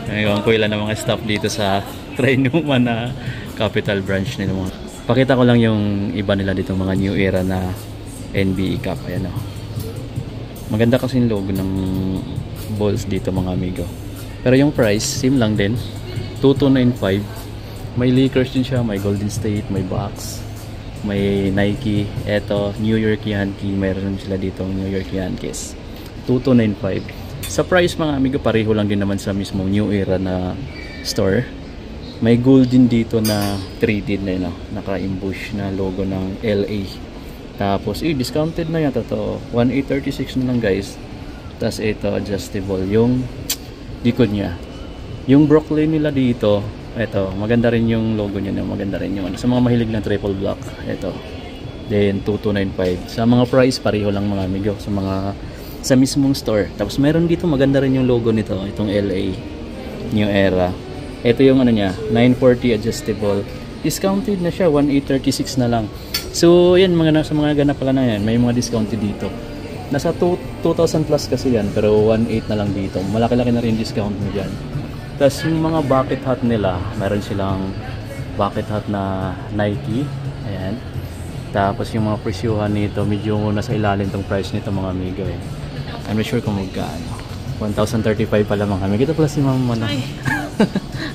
Ngayon ko ilan ng mga staff dito sa Trinoma na capital branch nila. Pakita ko lang yung iba nila dito, mga new era na NBA Cup. Ayan o. Maganda kasi yung logo ng balls dito mga amigo. Pero yung price, same lang din. 2295. May Lakers din siya, may Golden State, may Bucks, may Nike. Eto, New York Yankees. Mayroon sila dito New York Yankees. 2295. Sa price mga amigo, pareho lang din naman sa mismo new era na store. May gold din dito na 3D na naka-imbush na logo ng LA. Tapos discounted na yata to. 1836 na lang guys. Tapos ito adjustable yung likod niya. Yung Brooklyn nila dito, ito maganda rin yung logo niya, maganda rin yung sa mga mahilig ng triple block. Ito. Then 2295. Sa mga price pareho lang mga amigo sa mismong store. Tapos meron dito maganda rin yung logo nito, itong LA New Era. Ito yung niya, 940 adjustable. Discounted na siya, 1836 na lang. So yan, sa mga ganap pala na yan, may mga discounted dito. Nasa 2,000 plus kasi yan, pero 1,800 na lang dito. Malaki-laki na rin discount mo dyan. Tapos yung mga bucket hat nila, meron silang bucket hat na Nike. Ayan. Tapos yung mga presyuhan nito, medyo nasa ilalim tong price nito mga amigo eh. I'm not sure kung magkano. 1,035 pala mga amigo. Ito pala si Ma'am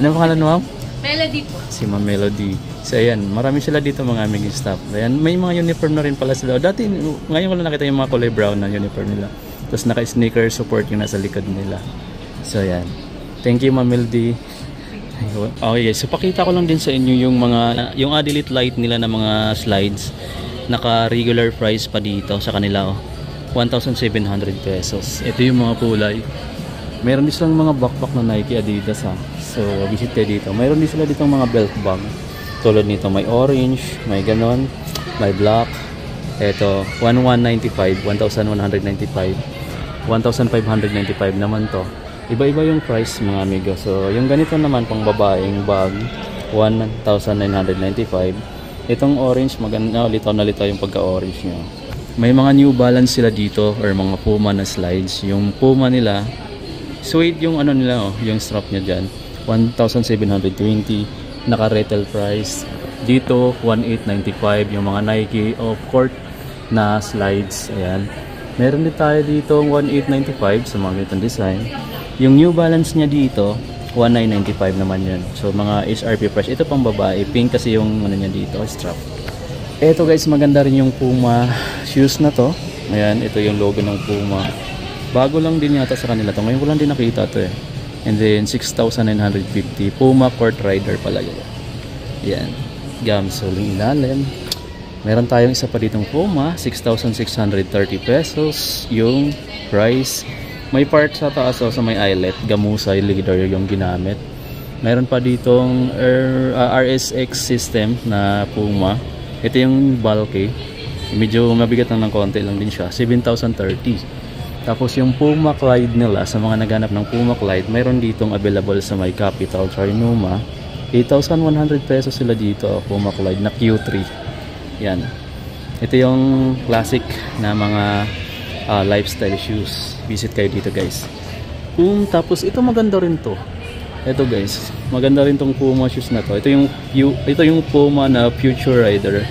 Ano pangalan mo, Ma'am? Melody po. Si Ma'am Melody. So ayan, marami sila dito mga aming staff. Ayan, may mga uniform na rin pala sila. Dati, ngayon ko lang nakita yung mga kulay brown na uniform nila. Tapos naka-sneaker support yung nasa likod nila. So ayan. Thank you Ma'am Melody. Okay guys, so pakita ko lang din sa inyo yung Adilite Light nila na mga slides. Naka-regular price pa dito sa kanila. 1,700 pesos. Ito yung mga kulay. Meron din silang mga backpack na Nike, Adidas ha. So visit kayo dito. Mayroon din sila dito mga belt bag. Tulad nito, may orange, may ganon, may black. Ito, 1,195, 1,195, 1,595 naman to. Iba-iba yung price mga amigo. So yung ganito naman pang babaeng bag, 1,995. Itong orange, maganda, litaw na litaw yung pagka-orange nyo. May mga New Balance sila dito or mga Puma na slides. Yung Puma nila, suede yung nila yung strap niya dyan. 1,720 naka-retail price. Dito 1,895 yung mga Nike off-court na slides. Ayan. Meron din tayo dito 1,895 sa mga ganitong design. Yung New Balance niya dito 1,995 naman yan. So mga HRP price. Ito pang babae. Pink kasi yung niya dito, strap. Ito guys, maganda rin yung Puma shoes na to. Ayan, ito yung logo ng Puma. Bago lang din yata sa kanila to. Ngayon ko lang din nakita to eh. And then 6,950. Puma Court Rider pala yun. Yan. Gamsoling ilalim. Meron tayong isa pa ditong Puma. 6,630 pesos. Yung price. May part sa taas o sa may eyelet. Gamusay leader yung ginamit. Meron pa ditong RSX system na Puma. Ito yung bulky. Medyo mabigat lang ng konti lang din siya. 7,030. Tapos yung Puma Clyde nila, sa mga naghanap ng Puma Clyde, mayroon ditong available sa may Capital Trinoma. 8,100 pesos sila dito, Puma Clyde na Q3. Yan. Ito yung classic na mga lifestyle shoes. Visit kayo dito guys. Tapos ito maganda rin to. Ito guys, maganda rin tong Puma shoes na to. Ito yung Puma na Future Rider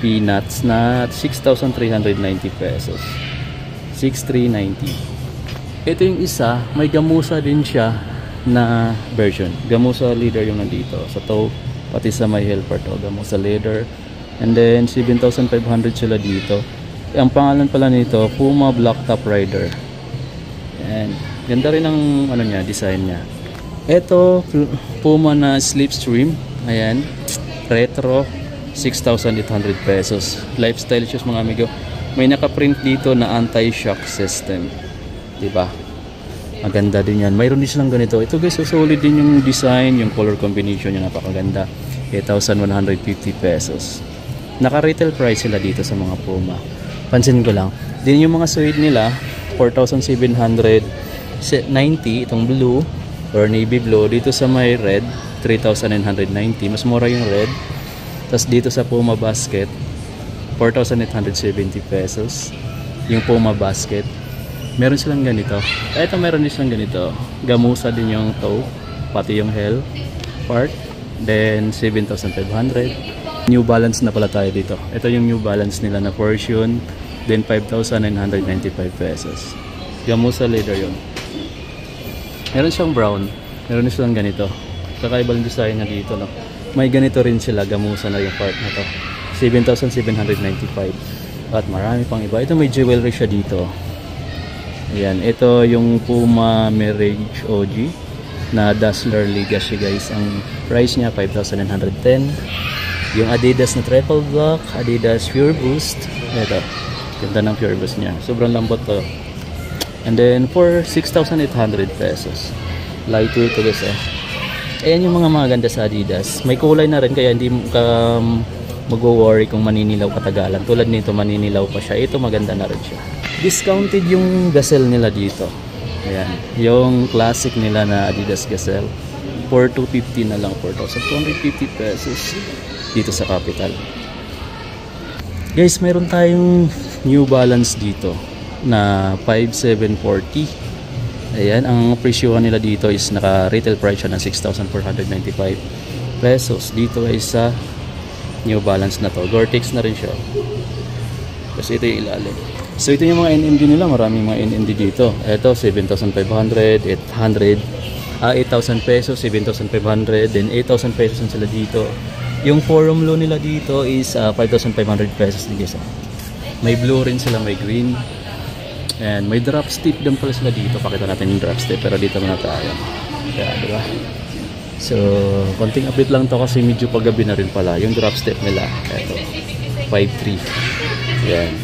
Peanuts na 6,390 pesos. 6,390. Ito yung isa, may gamusa din siya na version. Gamusa leather yung nandito sa toe, pati sa may heel part to, gamusa leather. And then 7,500 sila dito. Ang pangalan pala nito, Puma Black Top Rider. And ganda rin ang niya, design niya. Ito, Puma na Slipstream. Ayan. Retro. 6,800 pesos. Lifestyle shoes mga amigo. May nakaprint dito na anti-shock system. Diba? Maganda din yan. Mayroon din silang ganito. Ito guys, so solid din yung design. Yung color combination niya napakaganda. 8,150 pesos. Naka-retail price sila dito sa mga Puma. Pansin ko lang. Din yung mga suede nila, 4,790. Itong blue or navy blue. Dito sa may red, 3,990. Mas mura yung red. Tapos dito sa Puma Basket, 4,870 pesos. Yung Puma Basket. Meron silang ganito. Ito meron din silang ganito. Gamusa din yung toe, pati yung heel part. Then 7,500. New Balance na pala tayo dito. Ito yung New Balance nila na Fortune. Then 5,995 pesos. Gamusa leather yun. Meron siyang brown. Meron din silang ganito. Kakaiba lang design na dito, no? May ganito rin sila. Gamusa na yung part na to. 7,795. At marami pang iba. Ito may jewelry siya dito. Ayan. Ito yung Puma Mirage OG na Dazzler Legacy, guys. Ang price niya 5,910. Yung Adidas na Triple Block, Adidas Pure Boost. Ito. Ganda ng Pure Boost niya. Sobrang lambot to. And then for 6,800 pesos. Lightweight to, guys. Ayan yung mga maganda sa Adidas. May kulay na rin kaya hindi ka mag-worry kung maninilaw katagalan. Tulad nito, maninilaw pa siya. Ito maganda na rin siya. Discounted yung Gazelle nila dito. Ayan. Yung classic nila na Adidas Gazelle. For 250 na lang. 4,250 pesos. Dito sa Capital. Guys, mayroon tayong New Balance dito na 5,740. Ayan, ang presyohan nila dito is naka retail price siya ng 6,495 pesos. Dito ay sa New Balance na to. Gore-Tex na rin siya. Kasi ito yung ilalim. So ito yung mga NMD nila. Maraming mga NMD dito. Ito 7,500, 800, 8,000 pesos, 7,500, then 8,000 pesos sila dito. Yung forum loan nila dito is 5,500 pesos din, guys. May blue rin sila, may green. And may drop step din pala sila dito. Pakita natin yung drop step, pero dito muna tayo. Kaya, diba? So, konting update lang to kasi medyo paggabi na rin pala. Yung drop step nila, eto, 5,300. Yan.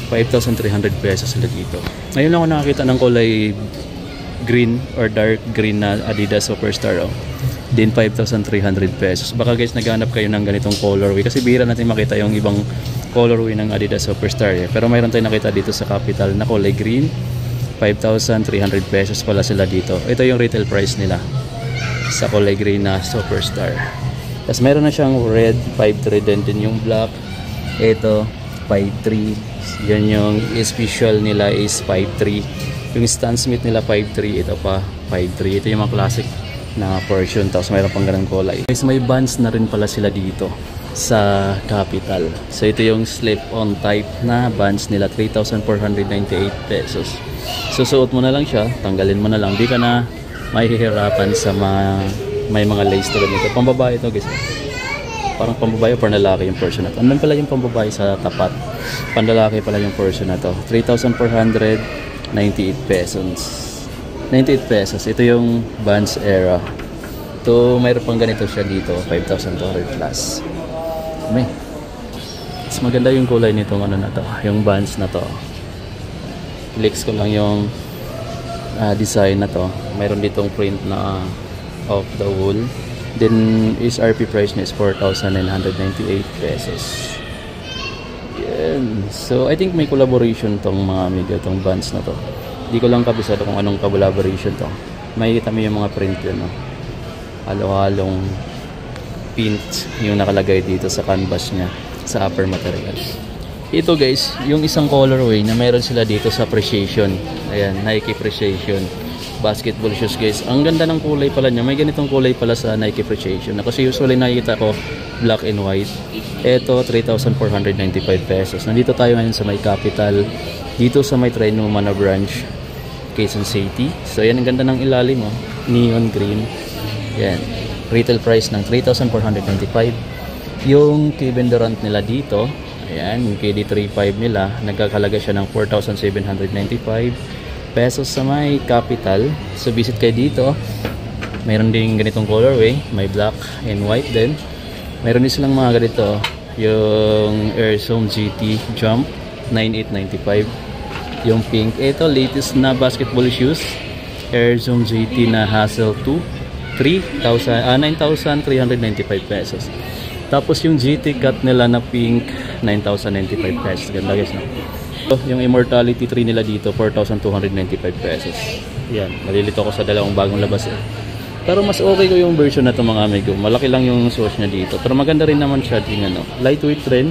5,300 pesos sila dito. Ngayon lang ako nakakita ng kulay green or dark green na Adidas Superstar. Oh. Din 5,300 pesos. Baka guys naghanap kayo ng ganitong colorway kasi bihira natin makita yung ibang colorway ng Adidas Superstar. Pero mayroon tayong nakita dito sa Capital na kulay green. 5,300 pesos pala sila dito. Ito yung retail price nila sa kulay green na Superstar. Tapos meron na siyang red 5,300 din yung black. Ito 5,300. Yan yung special nila is 5,300. Yung Stan Smith nila 5,300. Ito pa 5,300. Ito yung mga classic na Fortune, tapos mayroon pang ganang kulay. Guys, may bands na rin pala sila dito sa Capital. So ito yung slip-on type na bands nila, 3,498 pesos. Susuot mo na lang siya, tanggalin mo na lang, di ka na mahihirapan sa may mga lace tulad nito. Pambabae ito, guys. Parang pambabae o panlalaki yung portion na to. Andun pala yung pambabae sa tapat, panlalaki pala yung portion na to. 3,498 pesos. 98 pesos. Ito yung Vans Era. Ito, mayroon pang ganito siya dito. 5,200 plus. May. Mas maganda yung kulay nitong ano na to. Yung Vans na to. Flex ko lang yung design na to. Mayroon ditong print na off the wool. Then, is RP price niya is 4,998 pesos. Yan. So, I think may collaboration tong mga amigo, tong Vans na to. Hindi ko lang kabisado kung anong collaboration to. Makikita mo yung mga print yun, no? Halo-halong paint yung nakalagay dito sa canvas niya sa upper materials. Ito guys, yung isang colorway na meron sila dito sa Appreciation. Ayan, Nike Appreciation basketball shoes, guys. Ang ganda ng kulay pala niya. May ganitong kulay pala sa Nike Appreciation. Kasi usually nakikita ko black and white. Ito 3,495 pesos. Nandito tayo ngayon sa may Capital. Dito sa may Trinoma na branch, Quezon City. So yan, ang ganda ng ilalim, oh. Neon green. Yan. Retail price ng 3,495. Yung Kevin Durant nila dito, ayan, yung KD35 nila, nagkakalaga siya ng 4,795 pesos sa may Capital. So visit kayo dito. Mayroon din ganitong colorway, may black and white din. Mayroon din silang mga ganito, yung Air Zoom GT Jump 9,895. Yung pink, ito latest na basketball shoes, Air Zoom GT na Hassel 2, 9,395 pesos. Tapos yung GT cut nila na pink, 9,095 pesos. Ganda guys, no? Yung Immortality 3 nila dito, 4,295 pesos. Yan, nalilito ako sa dalawang bagong labas, eh. Pero mas okay ko yung version na to, mga amigo. Malaki lang yung source niya dito, pero maganda rin naman siya din, ano. Lightweight rin.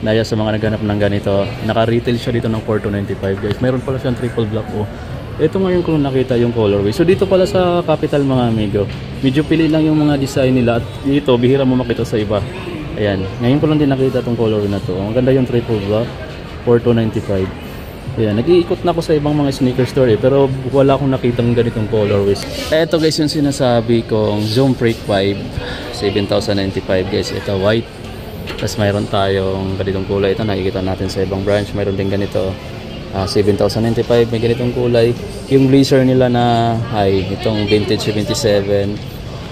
Dahil sa mga naghanap ng ganito, naka-retail siya dito ng 4295 guys. Mayroon pala siyang triple black oh. Ito ngayon ko nakita yung colorway. So dito pala sa Capital mga amigo, medyo pili lang yung mga design nila at dito bihira mo makita sa iba. Ayan, ngayon ko lang din nakita itong colorway na to. Ang ganda yung triple black, 4295. Ayan, nag-iikot na ako sa ibang mga sneaker store pero wala akong nakitang ganitong colorways. Ito guys yung sinasabi kong Zoom Freak 5, 7,095 guys. Ito white. Tapos mayroon tayong ganitong kulay. Ito nakikita natin sa ibang branch. Mayroon din ganito 7,095. May ganitong kulay. Yung blazer nila na high, itong vintage 77,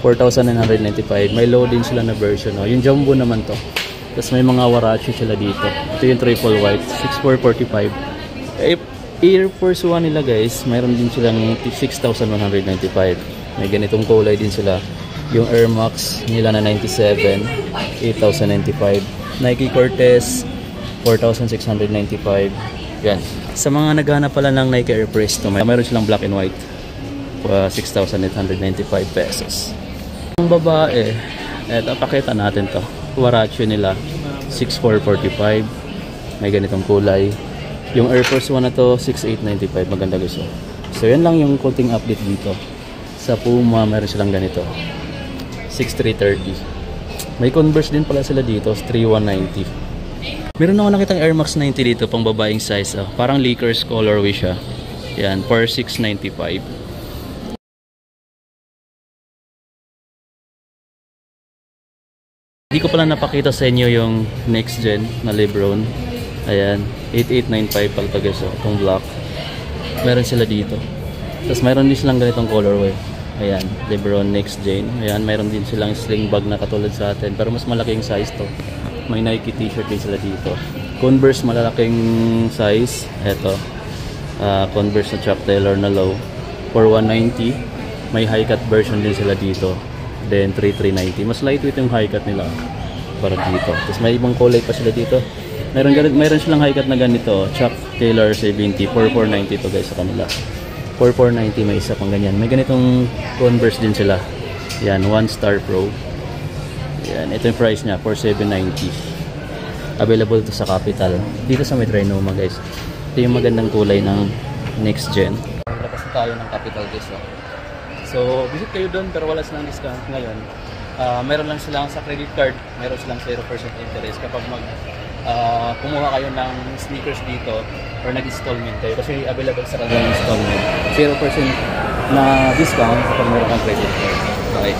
4,995. May low din sila na version oh. Yung jumbo naman to. Tapos may mga Warachi sila dito. Ito yung triple white, 6,445. Air Force 1 nila guys, mayroon din silang 6,195. May ganitong kulay din sila. Yung Air Max nila na 97, 8,095. Nike Cortez, 4,695. Yan. Sa mga naghahanap pala ng Nike Air Presto, mayroon silang black and white. 6,895 pesos. Ang babae, eto, pakita natin to. Warachi nila, 6,445. May ganitong kulay. Yung Air Force 1 na to, 6,895. Maganda guys. So yan lang yung konting update dito. Sa Puma, meron silang ganito. 6,330. May Converse din pala sila dito, 3,190. Meron ako nakitang Air Max 90 dito, pang babaeng size. Parang Lakers colorway siya. Yan, for 6,95. Hindi ko pala napakita sa inyo yung next gen na Lebron. Ayan, 8895 pala guys, itong black. Meron sila dito. Tapos mayroon din silang ganitong colorway. Ayan, Lebron next gen. Ayan, mayroon din silang sling bag na katulad sa atin, pero mas malaking size to. May Nike t-shirt din sila dito. Converse malalaking size. Eto, Converse na Chuck Taylor na low for 190. May high cut version din sila dito. Then 3,390. Mas lightweight yung high cut nila para dito. Tapos may ibang kulay pa sila dito. Mayroon silang high cut na ganito, Chuck Taylor 70, 4,490 to guys sa kanila. 4,490 may isa pang ganyan. May ganitong Converse din sila. Yan, 1 Star Pro. Yan, ito yung price niya, 4,790. Available to sa Capital. Dito sa may Trinoma guys. Ito yung magandang kulay ng next gen. Labas na tayo ng Capital guys. So, visit kayo doon pero wala silang discount ngayon. Meron lang silang sa credit card, meron silang 0% interest kapag kumuha kayo ng sneakers dito or nag-installment kayo kasi available sa kanilang installment. 0% na discount kapag meron kang credit card. Okay.